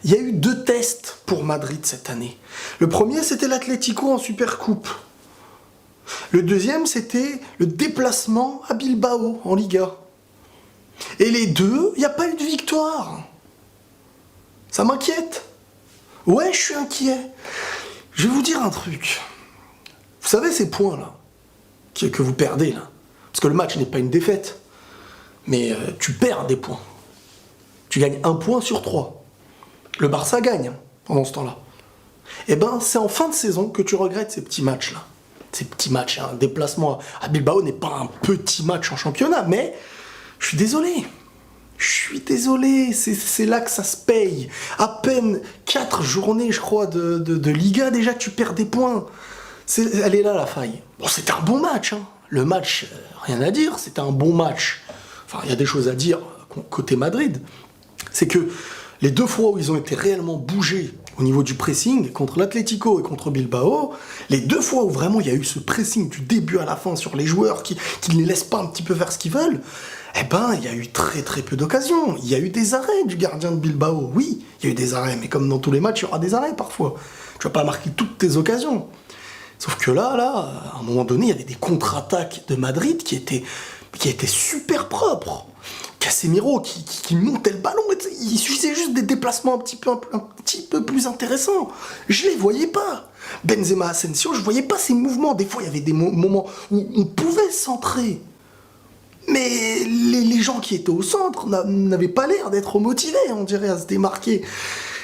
Il y a eu 2 tests pour Madrid cette année. Le premier, c'était l'Atlético en Supercoupe. Le deuxième, c'était le déplacement à Bilbao en Liga. Et les deux, il n'y a pas eu de victoire. Ça m'inquiète. Ouais, je suis inquiet. Je vais vous dire un truc. Vous savez ces points-là, que vous perdez, là. Parce que le match n'est pas une défaite. Mais tu perds des points. Tu gagnes 1 point sur 3. Le Barça gagne pendant ce temps-là. Eh ben, c'est en fin de saison que tu regrettes ces petits matchs-là. Ces petits matchs, un déplacement à Bilbao n'est pas un petit match en championnat, mais je suis désolé. Je suis désolé, c'est là que ça se paye. À peine 4 journées, je crois, de Liga, déjà tu perds des points. Elle est là la faille. Bon, c'était un bon match, hein. Le match, rien à dire, c'était un bon match. Enfin, il y a des choses à dire côté Madrid. C'est que les 2 fois où ils ont été réellement bougés au niveau du pressing, contre l'Atlético et contre Bilbao, les 2 fois où vraiment il y a eu ce pressing du début à la fin sur les joueurs qui ne les laissent pas un petit peu faire ce qu'ils veulent, eh ben, il y a eu très très peu d'occasions. Il y a eu des arrêts du gardien de Bilbao. Oui, il y a eu des arrêts, mais comme dans tous les matchs, il y aura des arrêts parfois. Tu vas pas marquer toutes tes occasions. Sauf que là, à un moment donné, il y avait des contre-attaques de Madrid qui étaient super propres. Casemiro qui montait le ballon, il suffisait juste des déplacements un petit peu plus intéressants. Je les voyais pas. Benzema, Asensio, je voyais pas ces mouvements. Des fois, il y avait des moments où on pouvait centrer. Mais les gens qui étaient au centre n'avaient pas l'air d'être motivés, on dirait, à se démarquer.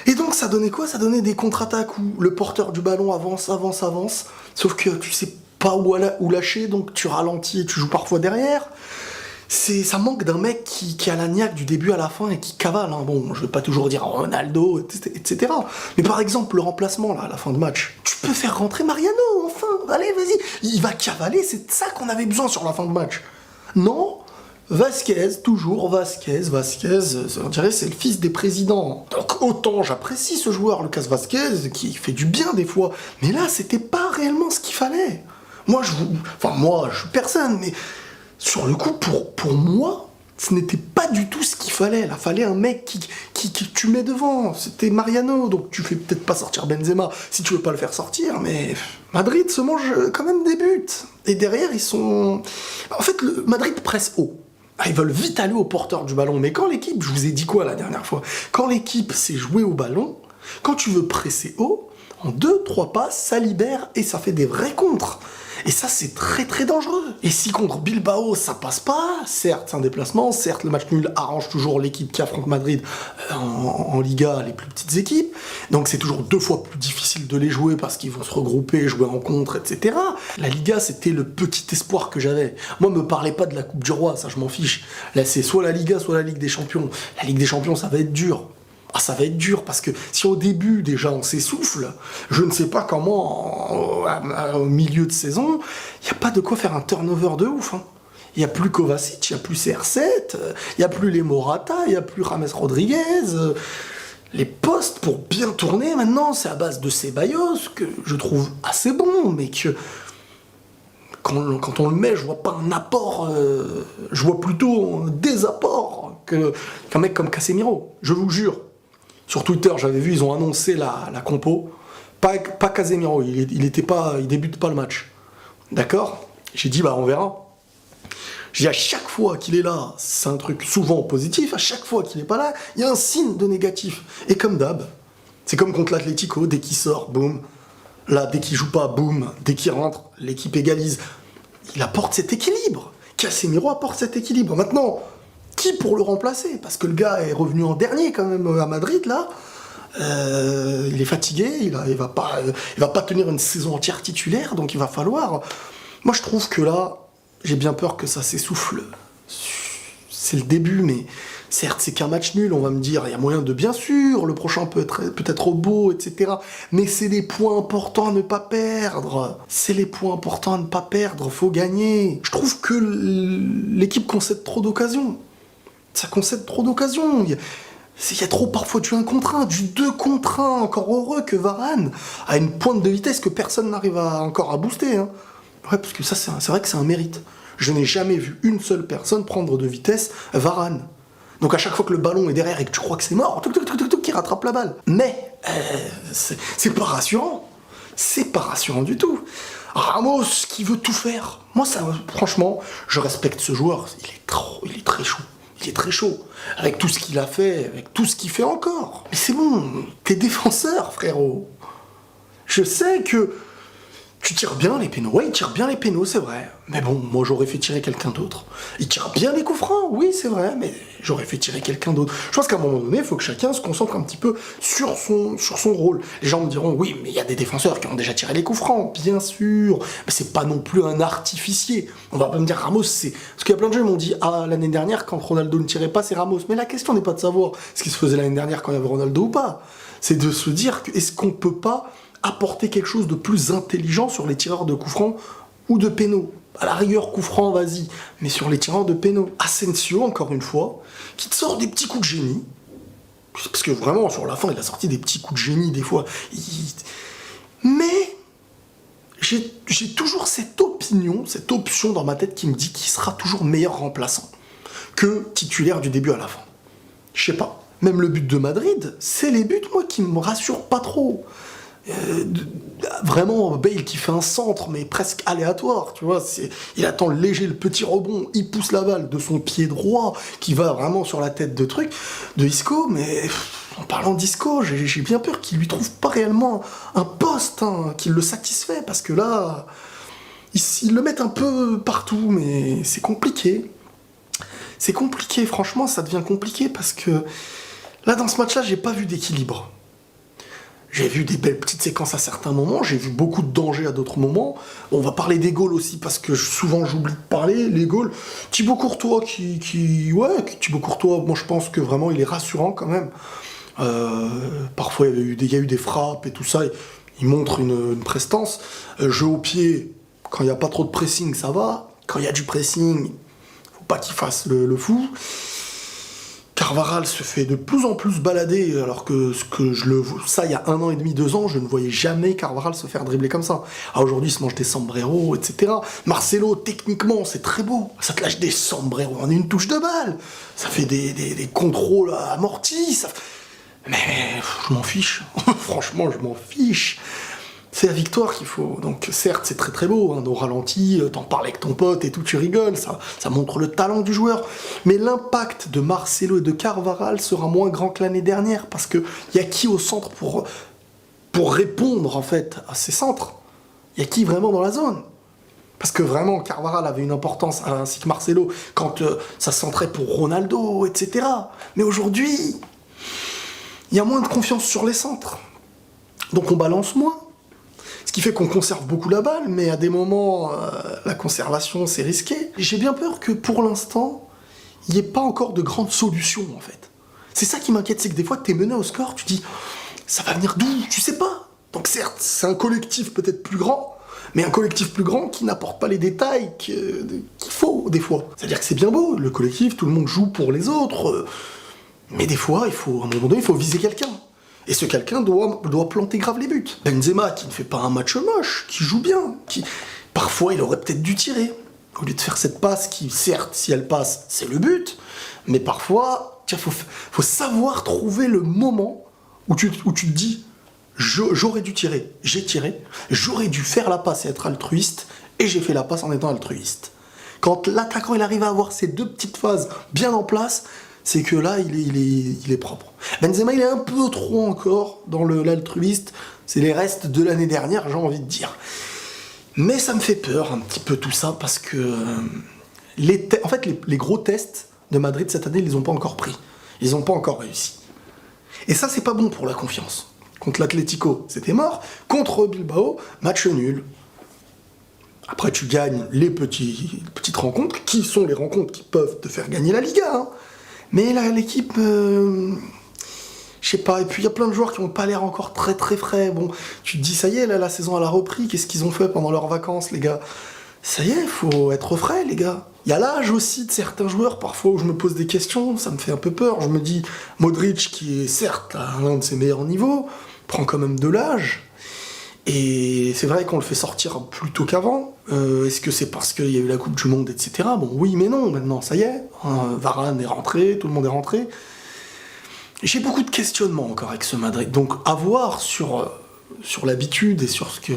Et donc ça donnait quoi? Ça donnait des contre-attaques où le porteur du ballon avance, sauf que tu sais pas où lâcher, donc tu ralentis et tu joues parfois derrière. Ça manque d'un mec qui a la niaque du début à la fin et qui cavale. Hein. Bon, je vais pas toujours dire Ronaldo, etc. Mais par exemple, le remplacement là, à la fin de match, tu peux faire rentrer Mariano, enfin. Allez, vas-y. Il va cavaler, c'est de ça qu'on avait besoin sur la fin de match. Non, Vasquez, toujours Vasquez, on dirait c'est le fils des présidents. Donc autant j'apprécie ce joueur, Lucas Vasquez, qui fait du bien des fois, mais là c'était pas réellement ce qu'il fallait. Moi je suis personne, mais sur le coup pour moi, ce n'était pas du tout ce qu'il fallait. Là, fallait un mec qui tu mets devant. C'était Mariano, donc tu fais peut-être pas sortir Benzema si tu veux pas le faire sortir, mais Madrid se mange quand même des buts. Et derrière, ils sont... En fait, Madrid presse haut. Ils veulent vite aller au porteur du ballon. Mais quand l'équipe, je vous ai dit quoi la dernière fois? Quand l'équipe sait jouer au ballon, quand tu veux presser haut, en 2-3 passes, ça libère et ça fait des vrais contres. Et ça, c'est très très dangereux. Et si contre Bilbao, ça passe pas, certes, c'est un déplacement, certes, le match nul arrange toujours l'équipe qui affronte Madrid en Liga, les plus petites équipes. Donc c'est toujours 2 fois plus difficile de les jouer parce qu'ils vont se regrouper, jouer en contre, etc. La Liga, c'était le petit espoir que j'avais. Moi, me parlez pas de la Coupe du Roi, ça, je m'en fiche. Là, c'est soit la Liga, soit la Ligue des Champions. La Ligue des Champions, ça va être dur. Ah, ça va être dur, parce que si au début, déjà, on s'essouffle, je ne sais pas comment, au milieu de saison, il n'y a pas de quoi faire un turnover de ouf. Hein. Il n'y a plus Kovacic, il n'y a plus CR7, il n'y a plus les Morata, il n'y a plus James Rodriguez. Les postes pour bien tourner, maintenant, c'est à base de Ceballos, que je trouve assez bon, mais que... Quand on le met, je vois pas un apport, je vois plutôt un désapport qu'un mec comme Casemiro, je vous jure. Sur Twitter, j'avais vu, ils ont annoncé la compo. Pas Casemiro, il débute pas le match. D'accord? J'ai dit, on verra. J'ai dit, à chaque fois qu'il est là, c'est un truc souvent positif. À chaque fois qu'il est pas là, il y a un signe de négatif. Et comme d'hab, c'est comme contre l'Atlético, dès qu'il sort, boum. Là, dès qu'il joue pas, boum. Dès qu'il rentre, l'équipe égalise. Il apporte cet équilibre. Casemiro apporte cet équilibre. Maintenant, qui pour le remplacer? Parce que le gars est revenu en dernier quand même à Madrid, là. Il est fatigué, il va pas tenir une saison entière titulaire, donc il va falloir... Moi, je trouve que là, j'ai bien peur que ça s'essouffle. C'est le début, mais certes, c'est qu'un match nul, on va me dire, il y a moyen de, bien sûr, le prochain peut être beau, etc. Mais c'est des points importants à ne pas perdre. C'est les points importants à ne pas perdre, faut gagner. Je trouve que l'équipe concède trop d'occasions. Ça concède trop d'occasions. Il y a trop parfois du 1 contre 1, du 2 contre 1. Encore heureux que Varane a une pointe de vitesse que personne n'arrive encore à booster. Hein. Ouais, parce que ça, c'est vrai que c'est un mérite. Je n'ai jamais vu une seule personne prendre de vitesse Varane. Donc à chaque fois que le ballon est derrière et que tu crois que c'est mort, il rattrape la balle. Mais c'est pas rassurant. C'est pas rassurant du tout. Ramos qui veut tout faire. Moi, ça, franchement, je respecte ce joueur. Il est très chaud. Il est très chaud. Avec tout ce qu'il a fait, avec tout ce qu'il fait encore. Mais c'est bon, t'es défenseur, frérot. Je sais que tu tires bien les pénaux. Ouais, il tire bien les pénaux, c'est vrai. Mais bon, moi, j'aurais fait tirer quelqu'un d'autre. Il tire bien les coups francs, oui, c'est vrai, mais j'aurais fait tirer quelqu'un d'autre. Je pense qu'à un moment donné, il faut que chacun se concentre un petit peu sur son rôle. Les gens me diront, oui, mais il y a des défenseurs qui ont déjà tiré les coups francs, bien sûr. Mais c'est pas non plus un artificier. On va pas me dire Ramos, c'est... Parce qu'il y a plein de gens qui m'ont dit, ah, l'année dernière, quand Ronaldo ne tirait pas, c'est Ramos. Mais la question n'est pas de savoir ce qui se faisait l'année dernière quand il y avait Ronaldo ou pas. C'est de se dire, est-ce qu'on peut pas apporter quelque chose de plus intelligent sur les tireurs de coups francs ou de pénaux. À la rigueur, coup franc, vas-y, mais sur les tireurs de pénaux. Asensio, encore une fois, qui te sort des petits coups de génie, parce que vraiment, sur la fin, il a sorti des petits coups de génie, des fois. Mais j'ai toujours cette option dans ma tête qui me dit qu'il sera toujours meilleur remplaçant que titulaire du début à la fin. Je sais pas. Même le but de Madrid, c'est les buts, moi, qui me rassurent pas trop. Vraiment, Bale qui fait un centre, mais presque aléatoire, tu vois, il attend léger le petit rebond, il pousse la balle de son pied droit, qui va vraiment sur la tête de Isco, mais en parlant d'Isco, j'ai bien peur qu'il lui trouve pas réellement un poste, qu'il le satisfait, parce que là, ils le mettent un peu partout, mais c'est compliqué. C'est compliqué, franchement, ça devient compliqué, parce que là, dans ce match-là, j'ai pas vu d'équilibre. J'ai vu des belles petites séquences à certains moments, j'ai vu beaucoup de dangers à d'autres moments. On va parler des goals aussi, parce que souvent j'oublie de parler, les goals. Thibaut Courtois Thibaut Courtois, moi je pense que vraiment il est rassurant quand même. Parfois il y a eu des frappes et tout ça, il montre une prestance. Jeu au pied, quand il n'y a pas trop de pressing, ça va. Quand il y a du pressing, faut pas qu'il fasse le fou. Carvajal se fait de plus en plus balader, alors que ça, il y a 1 an et demi, 2 ans, je ne voyais jamais Carvajal se faire dribbler comme ça. Ah, aujourd'hui, il se mange des sombreros, etc. Marcelo, techniquement, c'est très beau. Ça te lâche des sombreros en une touche de balle. Ça fait des contrôles amortis. Mais je m'en fiche. Franchement, je m'en fiche. C'est la victoire qu'il faut. Donc certes, c'est très très beau, au ralenti, t'en parles avec ton pote et tout, tu rigoles, ça montre le talent du joueur. Mais l'impact de Marcelo et de Carvajal sera moins grand que l'année dernière, parce qu'il y a qui au centre pour répondre en fait à ces centres? Il y a qui vraiment dans la zone? Parce que vraiment, Carvajal avait une importance, ainsi que Marcelo, quand ça centrait pour Ronaldo, etc. Mais aujourd'hui, il y a moins de confiance sur les centres. Donc on balance moins. Ce qui fait qu'on conserve beaucoup la balle, mais à des moments, la conservation, c'est risqué. J'ai bien peur que, pour l'instant, il n'y ait pas encore de grandes solutions, en fait. C'est ça qui m'inquiète, c'est que des fois, tu es mené au score, tu dis, ça va venir d'où? Tu sais pas. Donc certes, c'est un collectif peut-être plus grand, mais un collectif plus grand qui n'apporte pas les détails qu'il faut, des fois. C'est-à-dire que c'est bien beau, le collectif, tout le monde joue pour les autres, mais des fois, à un moment donné, il faut viser quelqu'un. Et ce quelqu'un doit planter grave les buts. Benzema, qui ne fait pas un match moche, qui joue bien, parfois il aurait peut-être dû tirer, au lieu de faire cette passe qui, certes, si elle passe, c'est le but, mais parfois, il faut savoir trouver le moment où tu te dis, j'aurais dû tirer, j'ai tiré, j'aurais dû faire la passe et être altruiste, et j'ai fait la passe en étant altruiste. Quand l'attaquant il arrive à avoir ces 2 petites phases bien en place, c'est que là, il est propre. Benzema, il est un peu trop encore dans l'altruiste. C'est les restes de l'année dernière, j'ai envie de dire. Mais ça me fait peur un petit peu tout ça, parce que les gros tests de Madrid cette année, ils les ont pas encore pris. Ils n'ont pas encore réussi. Et ça, c'est pas bon pour la confiance. Contre l'Atlético, c'était mort. Contre Bilbao, match nul. Après, tu gagnes les petites rencontres, qui sont les rencontres qui peuvent te faire gagner la Liga, Mais là, l'équipe, je sais pas, et puis il y a plein de joueurs qui n'ont pas l'air encore très très frais. Bon, tu te dis, ça y est, là, la saison elle a repris, qu'est-ce qu'ils ont fait pendant leurs vacances, les gars? Ça y est, il faut être frais, les gars. Il y a l'âge aussi de certains joueurs, parfois, où je me pose des questions, ça me fait un peu peur. Je me dis, Modric, qui est certes à l'un de ses meilleurs niveaux, prend quand même de l'âge. Et c'est vrai qu'on le fait sortir plus tôt qu'avant. Est-ce que c'est parce qu'il y a eu la Coupe du Monde, etc. Bon, oui, mais non, maintenant, ça y est. Varane est rentré, tout le monde est rentré. J'ai beaucoup de questionnements encore avec ce Madrid. Donc, à voir sur l'habitude et sur ce que...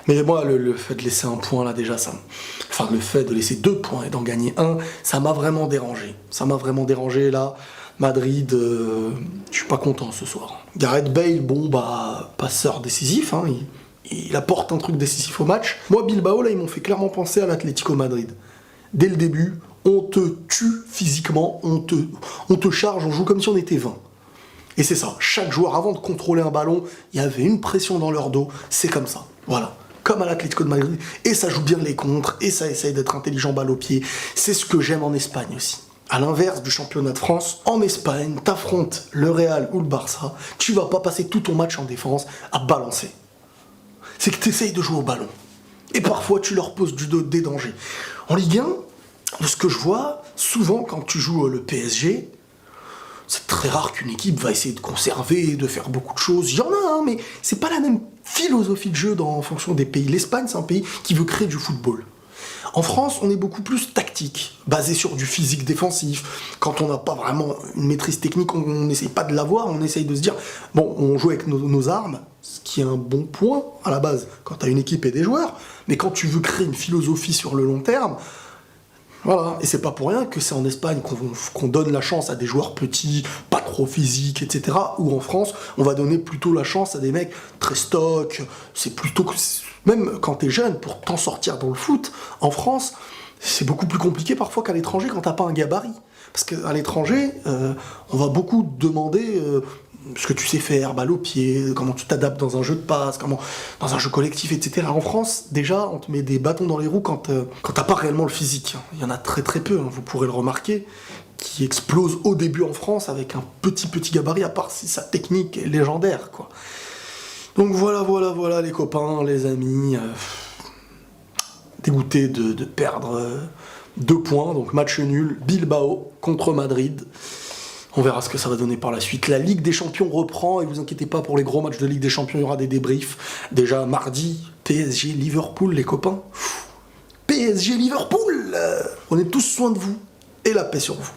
Mais moi, le fait de laisser un point, là, déjà, enfin, le fait de laisser 2 points et d'en gagner un, ça m'a vraiment dérangé. Ça m'a vraiment dérangé, là. Madrid, je suis pas content ce soir. Gareth Bale, bon, bah, passeur décisif, hein, il apporte un truc décisif au match. Moi, Bilbao, là, ils m'ont fait clairement penser à l'Atlético Madrid. Dès le début, on te tue physiquement, on te charge, on joue comme si on était 20. Et c'est ça, chaque joueur, avant de contrôler un ballon, il y avait une pression dans leur dos, c'est comme ça, voilà. Comme à l'Atlético de Madrid, et ça joue bien les contres, et ça essaye d'être intelligent balle au pied. C'est ce que j'aime en Espagne aussi. À l'inverse du championnat de France, en Espagne, t'affrontes le Real ou le Barça, tu vas pas passer tout ton match en défense à balancer. C'est que t'essayes de jouer au ballon. Et parfois, tu leur poses des dangers. En Ligue 1, de ce que je vois, souvent, quand tu joues le PSG, c'est très rare qu'une équipe va essayer de conserver, de faire beaucoup de choses. Il y en a, hein, mais c'est pas la même philosophie de jeu en fonction des pays. L'Espagne, c'est un pays qui veut créer du football. En France, on est beaucoup plus tactique, basé sur du physique défensif. Quand on n'a pas vraiment une maîtrise technique, on n'essaye pas de l'avoir, on essaye de se dire, bon, on joue avec nos armes, ce qui est un bon point à la base, quand tu as une équipe et des joueurs, mais quand tu veux créer une philosophie sur le long terme, voilà, et c'est pas pour rien que c'est en Espagne qu'on donne la chance à des joueurs petits, pas trop physiques, etc. Ou en France, on va donner plutôt la chance à des mecs très stock. C'est plutôt que... Même quand t'es jeune, pour t'en sortir dans le foot, en France, c'est beaucoup plus compliqué parfois qu'à l'étranger quand t'as pas un gabarit. Parce qu'à l'étranger, on va beaucoup demander... ce que tu sais faire, balle au pied, comment tu t'adaptes dans un jeu de passe, dans un jeu collectif, etc. En France, déjà, on te met des bâtons dans les roues quand t'as pas réellement le physique. Il y en a très très peu, hein, vous pourrez le remarquer, qui explose au début en France avec un petit gabarit, à part si sa technique est légendaire, quoi. Donc voilà les copains, les amis, dégoûté de perdre 2 points, donc match nul, Bilbao contre Madrid. On verra ce que ça va donner par la suite. La Ligue des Champions reprend, et vous inquiétez pas, pour les gros matchs de Ligue des Champions, il y aura des débriefs. Déjà mardi, PSG-Liverpool, les copains. PSG-Liverpool, prenez tous soin de vous, et la paix sur vous.